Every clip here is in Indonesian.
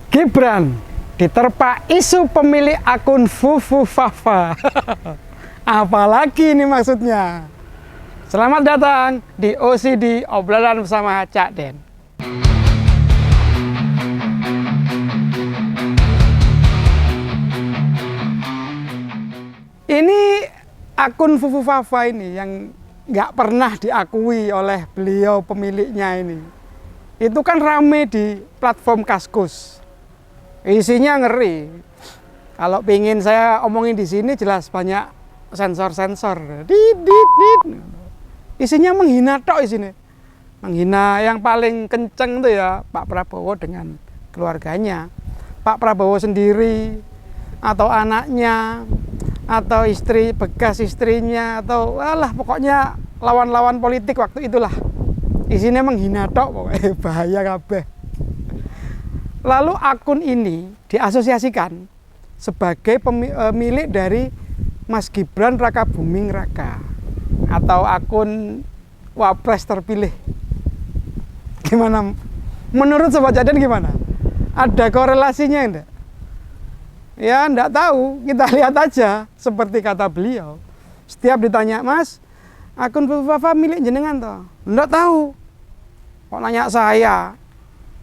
Gibran diterpa isu pemilik akun Fufu Fafa. Apalagi ini maksudnya? Selamat datang di OCD Obrolan bersama Cak Den. Ini akun Fufu Fafa ini yang nggak pernah diakui oleh beliau pemiliknya ini. Itu kan rame di platform Kaskus. Isinya ngeri. Kalau pingin saya omongin di sini jelas banyak sensor-sensor. Isinya menghina tok isinya. Menghina yang paling kenceng tuh ya Pak Prabowo dengan keluarganya. Pak Prabowo sendiri atau anaknya atau istri bekas istrinya atau alah pokoknya lawan-lawan politik waktu itulah. Isinya menghina tok pokoknya bahaya kabeh. Lalu akun ini diasosiasikan sebagai pemilik dari Mas Gibran Rakabuming Raka atau akun Wapres terpilih. Gimana? Menurut Sobat Cak Den gimana? Ada korelasinya enggak? Ya enggak tahu, kita lihat aja seperti kata beliau. Setiap ditanya, "Mas, akun Fufu Fafa milik jenengan toh?" Enggak tahu. Kok nanya saya?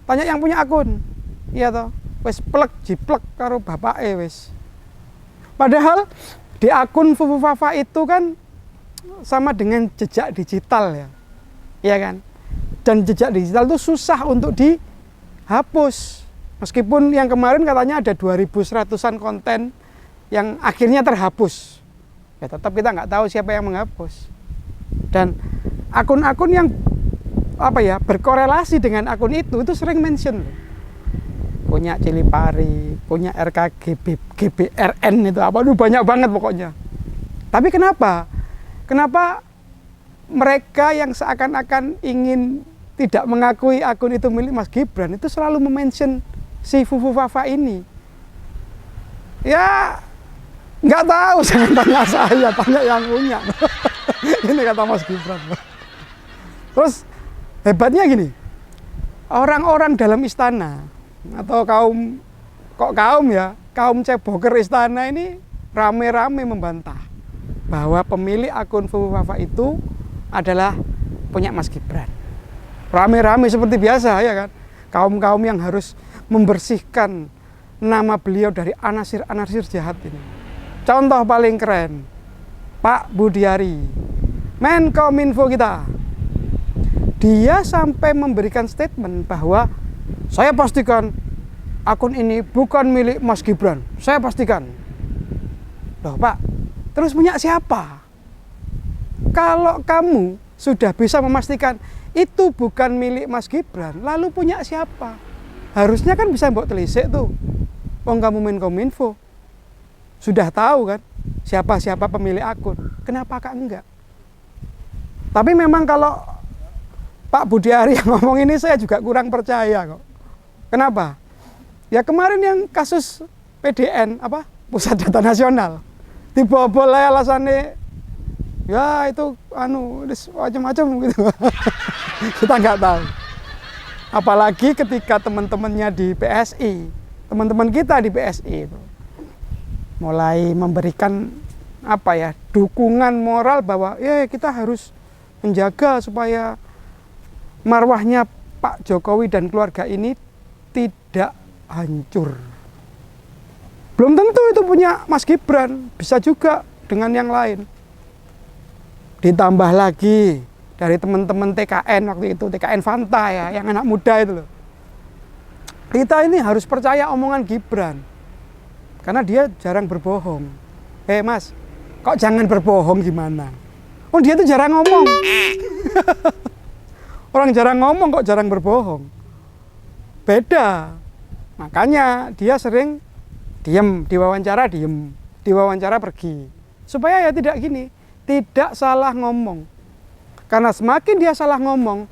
Tanya yang punya akun. Iya toh, wis plek jiplek karo bapake wis. Padahal di akun Fufu Fafa itu kan sama dengan jejak digital ya. Iya kan? Dan jejak digital itu susah untuk dihapus. Meskipun yang kemarin katanya ada 2100-an konten yang akhirnya terhapus. Ya tetap kita nggak tahu siapa yang menghapus. Dan akun-akun yang berkorelasi dengan akun itu sering mention loh. Punya Cilipari, punya RKG, GBRN itu banyak banget pokoknya. Tapi kenapa mereka yang seakan-akan ingin tidak mengakui akun itu milik Mas Gibran itu selalu memention si Fufu Fafa ini? Ya nggak tahu, jangan tanya saya, tanya yang punya. Ini kata Mas Gibran. Terus hebatnya gini, orang-orang dalam istana atau kaum ceboker istana ini rame-rame membantah bahwa pemilik akun Fufu Fafa itu adalah punya Mas Gibran. Rame-rame seperti biasa ya kan, kaum-kaum yang harus membersihkan nama beliau dari anasir-anasir jahat ini. Contoh paling keren, Pak Budiari, Menkominfo kita. Dia sampai memberikan statement bahwa saya pastikan akun ini bukan milik Mas Gibran. Saya pastikan. Loh Pak, terus punya siapa? Kalau kamu sudah bisa memastikan itu bukan milik Mas Gibran, lalu punya siapa? Harusnya kan bisa mbok telisik tuh. Wong kamu Menkominfo. Sudah tahu kan siapa-siapa pemilik akun. Kenapa Kak enggak? Tapi memang kalau Pak Budiari yang ngomong ini saya juga kurang percaya kok. Kenapa? Ya kemarin yang kasus PDN Pusat Data Nasional dibobol alasannya ya itu macam-macam gitu. Kita nggak tahu. Apalagi ketika teman-temannya di PSI, teman-teman kita di PSI itu mulai memberikan dukungan moral bahwa ya kita harus menjaga supaya marwahnya Pak Jokowi dan keluarga ini tidak hancur. Belum tentu itu punya Mas Gibran, bisa juga dengan yang lain. Ditambah lagi dari teman-teman TKN waktu itu, TKN Fanta ya, yang anak muda itu loh. Kita ini harus percaya omongan Gibran, karena dia jarang berbohong. Mas, kok jangan berbohong gimana? Oh dia tuh jarang ngomong. Orang jarang ngomong kok jarang berbohong. Beda. Makanya dia sering diem, diwawancara pergi. Supaya ya tidak gini, tidak salah ngomong. Karena semakin dia salah ngomong,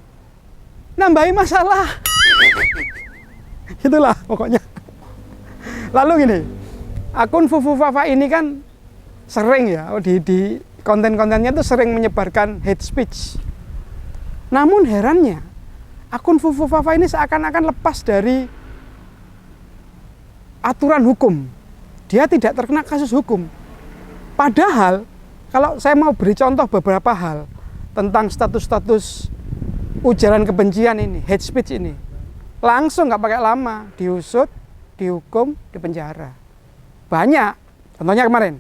nambahi masalah. Itulah pokoknya. Lalu gini, akun Fufu Fafa ini kan sering ya, di konten-kontennya itu sering menyebarkan hate speech. Namun herannya, akun Fufu Fafa ini seakan-akan lepas dari aturan hukum. Dia tidak terkena kasus hukum. Padahal kalau saya mau beri contoh beberapa hal tentang status-status ujaran kebencian ini, hate speech ini, langsung nggak pakai lama, diusut, dihukum, dipenjara. Banyak. Contohnya kemarin,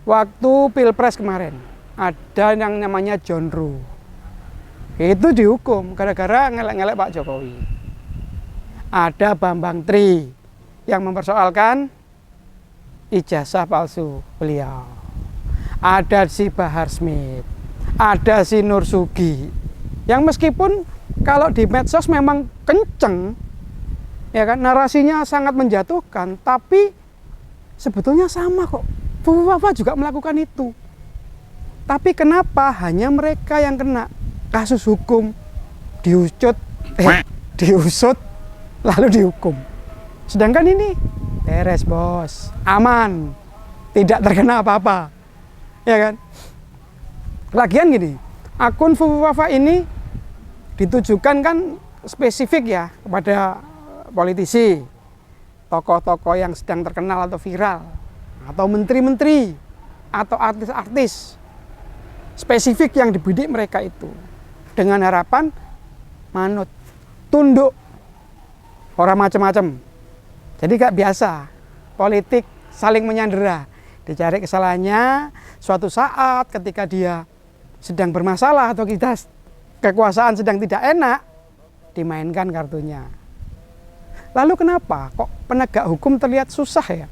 waktu Pilpres kemarin, ada yang namanya John Ruh. Itu dihukum gara-gara ngelek-ngelek Pak Jokowi. Ada Bambang Tri yang mempersoalkan ijazah palsu beliau. Ada si Bahar Smith, ada si Nur Sugi, yang meskipun kalau di medsos memang kenceng, ya kan, narasinya sangat menjatuhkan, tapi sebetulnya sama kok. Wafa juga melakukan itu. Tapi kenapa hanya mereka yang kena kasus hukum, diusut, lalu dihukum. Sedangkan ini beres bos, aman, tidak terkena apa-apa, ya kan? Lagian gini, akun Fufu Wafa ini ditujukan kan spesifik ya kepada politisi, tokoh-tokoh yang sedang terkenal atau viral, atau menteri-menteri, atau artis-artis spesifik yang dibidik mereka itu. Dengan harapan manut, tunduk, orang macam-macam. Jadi gak biasa politik saling menyandera, dicari kesalahannya. Suatu saat ketika dia sedang bermasalah atau kita kekuasaan sedang tidak enak, dimainkan kartunya. Lalu kenapa kok penegak hukum terlihat susah ya?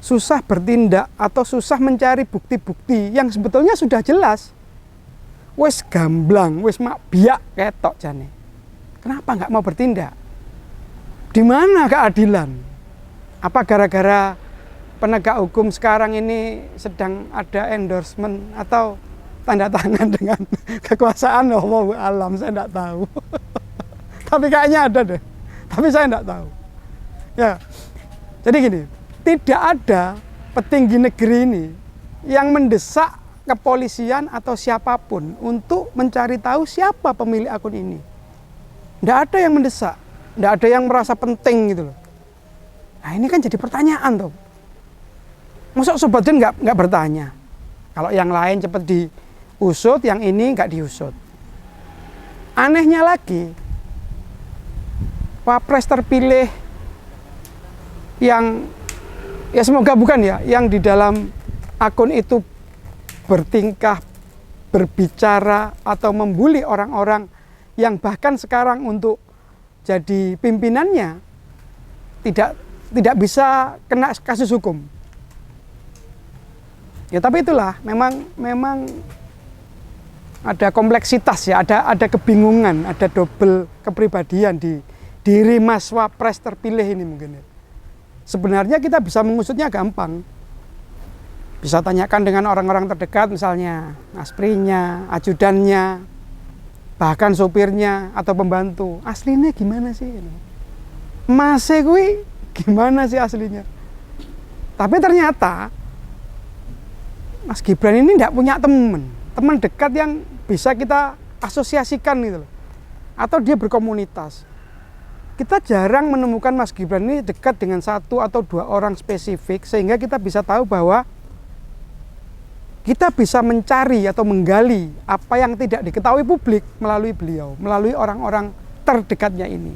Susah bertindak atau susah mencari bukti-bukti yang sebetulnya sudah jelas. Wes gamblang, wes mak biak ketok jane. Kenapa nggak mau bertindak? Di mana keadilan? Apa gara-gara penegak hukum sekarang ini sedang ada endorsement atau tanda tangan dengan kekuasaan? Wallahu alam, saya enggak tahu. Tapi kayaknya ada deh. Tapi saya enggak tahu. Ya. Jadi gini, tidak ada petinggi negeri ini yang mendesak kepolisian atau siapapun untuk mencari tahu siapa pemilik akun ini. Enggak ada yang mendesak, enggak ada yang merasa penting gitu loh. Nah, ini kan jadi pertanyaan tuh. Masa Sobat Jen nggak bertanya? Kalau yang lain cepat diusut, yang ini nggak diusut. Anehnya lagi, Wapres terpilih yang ya semoga bukan ya, yang di dalam akun itu bertingkah, berbicara atau membuli orang-orang yang bahkan sekarang untuk jadi pimpinannya tidak bisa kena kasus hukum. Ya tapi itulah memang ada kompleksitas ya, ada kebingungan, ada double kepribadian di diri Mas Wapres terpilih ini mungkin ya. Sebenarnya kita bisa mengusutnya gampang. Bisa tanyakan dengan orang-orang terdekat, misalnya asprinya, ajudannya, bahkan sopirnya atau pembantu. Aslinya gimana sih? Masih gue gimana sih aslinya? Tapi ternyata Mas Gibran ini tidak punya teman dekat yang bisa kita asosiasikan gitu loh. Atau dia berkomunitas. Kita jarang menemukan Mas Gibran ini dekat dengan satu atau dua orang spesifik sehingga kita bisa tahu bahwa kita bisa mencari atau menggali apa yang tidak diketahui publik melalui beliau, melalui orang-orang terdekatnya ini,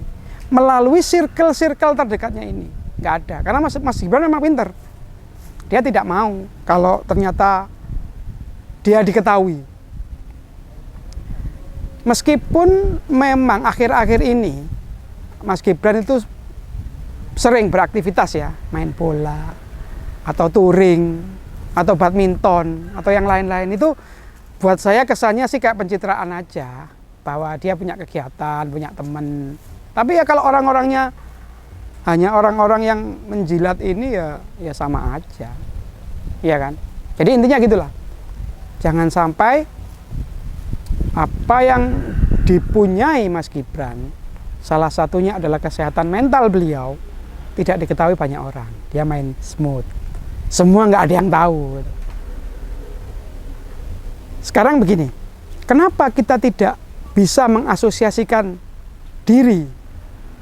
melalui circle-circle terdekatnya ini. Nggak ada, karena Mas Gibran memang pinter. Dia tidak mau kalau ternyata dia diketahui. Meskipun memang akhir-akhir ini Mas Gibran itu sering beraktivitas ya, main bola, atau touring, atau badminton, atau yang lain-lain. Itu buat saya kesannya sih kayak pencitraan aja, bahwa dia punya kegiatan, punya teman. Tapi ya kalau orang-orangnya hanya orang-orang yang menjilat ini ya sama aja, iya kan? Jadi intinya gitulah, jangan sampai apa yang dipunyai Mas Gibran, salah satunya adalah kesehatan mental beliau, tidak diketahui banyak orang. Dia main smooth, semua nggak ada yang tahu. Sekarang begini, kenapa kita tidak bisa mengasosiasikan diri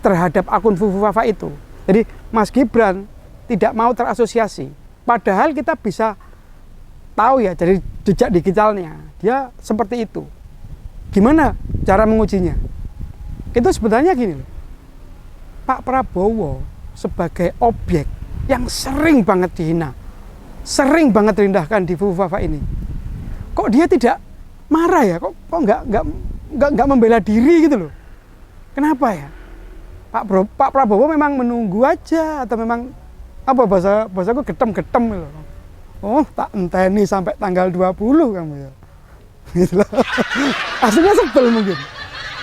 terhadap akun Fufu Wafa itu? Jadi Mas Gibran tidak mau terasosiasi. Padahal kita bisa tahu ya dari jejak digitalnya, dia seperti itu. Gimana cara mengujinya? Itu sebenarnya gini loh. Pak Prabowo sebagai objek yang sering banget dihina, sering banget direndahkan di Fufufafa ini. Kok dia tidak marah ya? Kok nggak membela diri gitu loh? Kenapa ya? Pak Prabowo memang menunggu aja atau memang apa bahasaku getem-getem gitu. Oh, tak enteni sampai tanggal 20 kamu ya. Gitu loh. Aslinya sebel mungkin.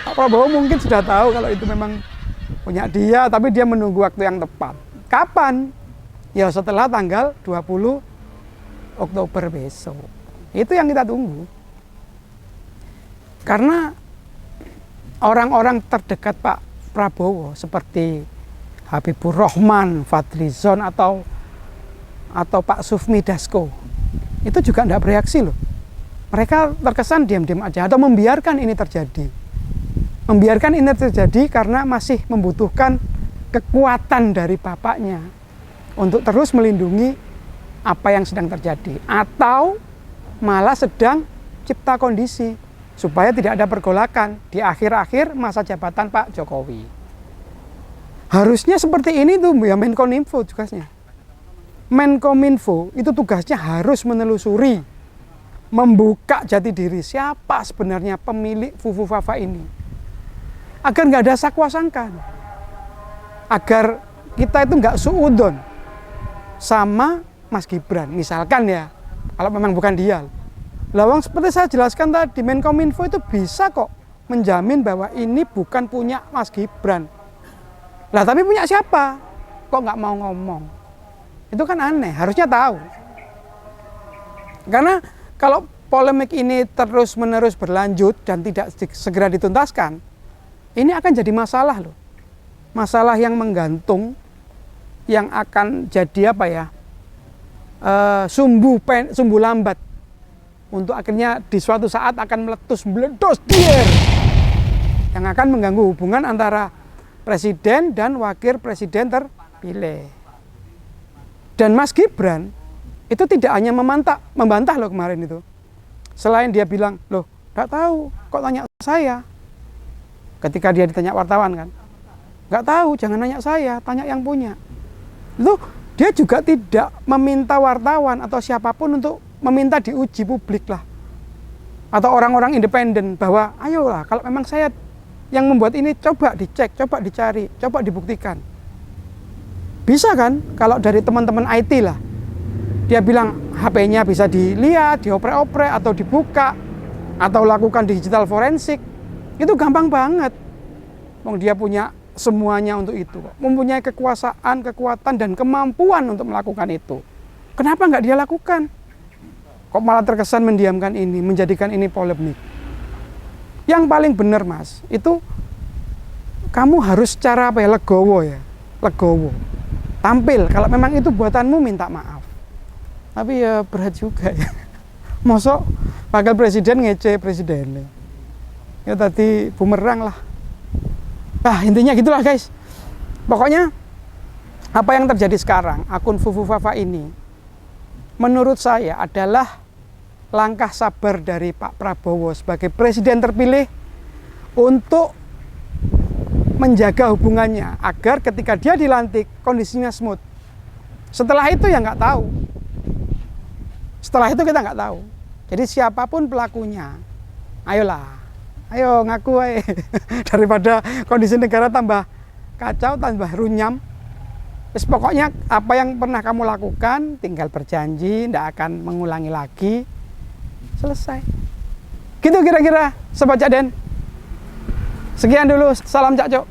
Pak Prabowo mungkin sudah tahu kalau itu memang punya dia, tapi dia menunggu waktu yang tepat. Kapan? Ya setelah tanggal 20 Oktober besok. Itu yang kita tunggu. Karena orang-orang terdekat Pak Prabowo seperti Habibur Rahman, Fadlizon atau Pak Sufmi Dasko itu juga tidak bereaksi loh. Mereka terkesan diam-diam aja atau membiarkan ini terjadi. Membiarkan ini terjadi karena masih membutuhkan kekuatan dari bapaknya untuk terus melindungi apa yang sedang terjadi, atau malah sedang cipta kondisi supaya tidak ada pergolakan di akhir-akhir masa jabatan Pak Jokowi. Harusnya seperti ini tuh ya Menkominfo tugasnya. Menkominfo itu tugasnya harus menelusuri, membuka jati diri siapa sebenarnya pemilik Fufufafa ini, agar nggak ada sakwa-sangka, agar kita itu nggak suudon sama Mas Gibran misalkan ya, kalau memang bukan dia. Lawang seperti saya jelaskan tadi, Menkominfo itu bisa kok menjamin bahwa ini bukan punya Mas Gibran. Lah tapi punya siapa? Kok nggak mau ngomong? Itu kan aneh, harusnya tahu. Karena kalau polemik ini terus-menerus berlanjut dan tidak segera dituntaskan, ini akan jadi masalah loh. Masalah yang menggantung, yang akan jadi apa ya, sumbu lambat untuk akhirnya di suatu saat akan meledos dier, yang akan mengganggu hubungan antara presiden dan wakil presiden terpilih. Dan Mas Gibran itu tidak hanya membantah loh kemarin itu. Selain dia bilang, loh nggak tahu, kok tanya saya. Ketika dia ditanya wartawan kan, nggak tahu, jangan nanya saya, tanya yang punya. Loh, dia juga tidak meminta wartawan atau siapapun untuk meminta diuji publik lah. Atau orang-orang independen bahwa, ayolah kalau memang saya yang membuat ini coba dicek, coba dicari, coba dibuktikan. Bisa kan kalau dari teman-teman IT lah, dia bilang HP-nya bisa dilihat, dioprek-oprek atau dibuka, atau lakukan digital forensik, itu gampang banget. Dia punya semuanya untuk itu, mempunyai kekuasaan, kekuatan, dan kemampuan untuk melakukan itu. Kenapa nggak dia lakukan? Kok malah terkesan mendiamkan ini, menjadikan ini polemik? Yang paling benar Mas, itu kamu harus secara apa ya, legowo ya, legowo. Tampil, kalau memang itu buatanmu minta maaf. Tapi ya berat juga ya. Mosok wakil presiden ngece presiden. Ya tadi bumerang lah. Nah intinya gitulah guys. Pokoknya apa yang terjadi sekarang, akun Fufufafa ini menurut saya adalah langkah sabar dari Pak Prabowo sebagai presiden terpilih untuk menjaga hubungannya agar ketika dia dilantik kondisinya smooth. Setelah itu ya nggak tahu. Setelah itu kita nggak tahu. Jadi siapapun pelakunya, ayolah, ayo ngaku aja. Daripada kondisi negara tambah kacau, tambah runyam. Terus pokoknya apa yang pernah kamu lakukan tinggal berjanji tidak akan mengulangi lagi. Selesai. Gitu kira-kira Sobat Cak Den. Sekian dulu, salam Cak Cok.